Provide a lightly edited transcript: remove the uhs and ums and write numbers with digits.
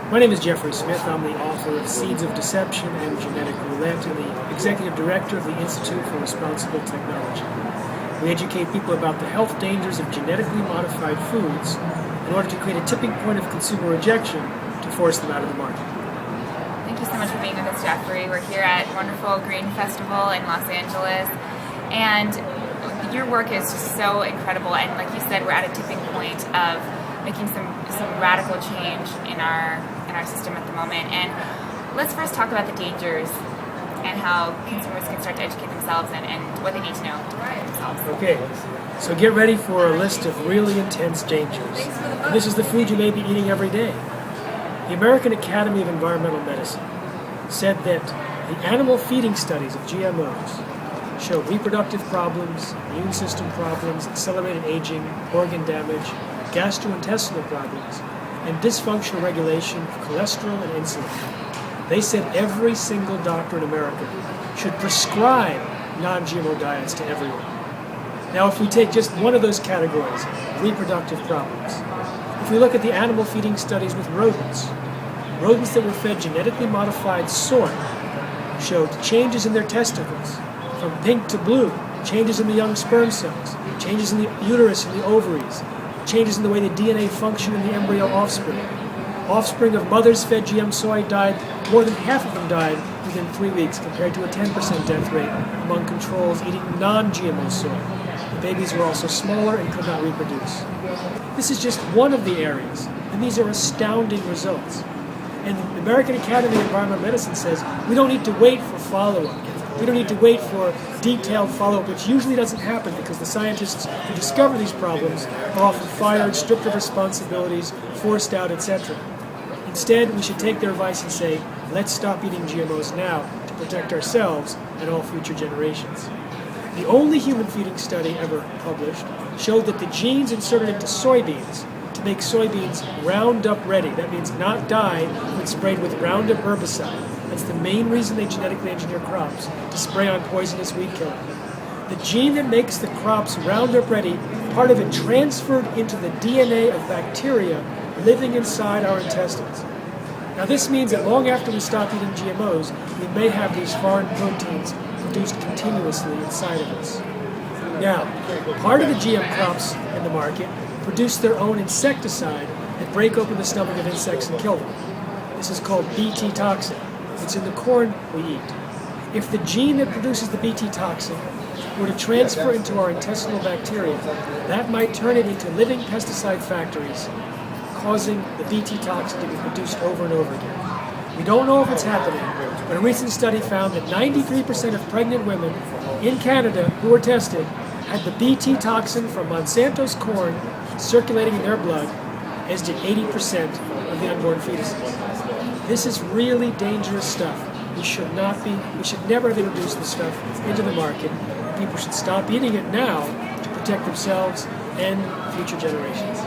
My name is Jeffrey Smith. I'm the author of Seeds of Deception and Genetic Roulette and the Executive Director of the Institute for Responsible Technology. We educate people about the health dangers of genetically modified foods in order to create a tipping point of consumer rejection to force them out of the market. Thank you so much for being with us, Jeffrey. We're here at wonderful Green Festival in Los Angeles, and your work is just so incredible. And like you said, we're at a tipping point of making some radical change in our system at the moment. And let's first talk about the dangers and how consumers can start to educate themselves and what they need to know to protect themselves. Okay, so get ready for a list of really intense dangers. And this is the food you may be eating every day. The American Academy of Environmental Medicine said that the animal feeding studies of GMOs show reproductive problems, immune system problems, accelerated aging, organ damage, gastrointestinal problems, and dysfunctional regulation of cholesterol and insulin. They said every single doctor in America should prescribe non-GMO diets to everyone. Now, if we take just one of those categories, reproductive problems, if we look at the animal feeding studies with rodents that were fed genetically modified soy showed changes in their testicles, from pink to blue, changes in the young sperm cells, changes in the uterus and the ovaries, changes in the way the DNA function in the embryo offspring. Offspring of mothers fed GM soy died, more than half of them died within 3 weeks, compared to a 10% death rate among controls eating non-GMO soy. The babies were also smaller and could not reproduce. This is just one of the areas, and these are astounding results. And the American Academy of Environmental Medicine says we don't need to wait for follow-up. We don't need to wait for detailed follow-up, which usually doesn't happen because the scientists who discover these problems are often fired, stripped of responsibilities, forced out, etc. Instead, we should take their advice and say, let's stop eating GMOs now to protect ourselves and all future generations. The only human feeding study ever published showed that the genes inserted into soybeans to make soybeans Roundup ready, that means not die when sprayed with Roundup herbicide. That's the main reason they genetically engineer crops, to spray on poisonous weed killer. The gene that makes the crops Roundup ready, part of it transferred into the DNA of bacteria living inside our intestines. Now this means that long after we stop eating GMOs, we may have these foreign proteins produced continuously inside of us. Now, part of the GM crops in the market produce their own insecticide that break open the stomach of insects and kill them. This is called Bt toxin. It's in the corn we eat. If the gene that produces the Bt toxin were to transfer into our intestinal bacteria, that might turn it into living pesticide factories, causing the Bt toxin to be produced over and over again. We don't know if it's happening, but a recent study found that 93% of pregnant women in Canada who were tested had the Bt toxin from Monsanto's corn circulating in their blood, as did 80% of the unborn fetuses. This is really dangerous stuff. We should never have introduced this stuff into the market. People should stop eating it now to protect themselves and future generations.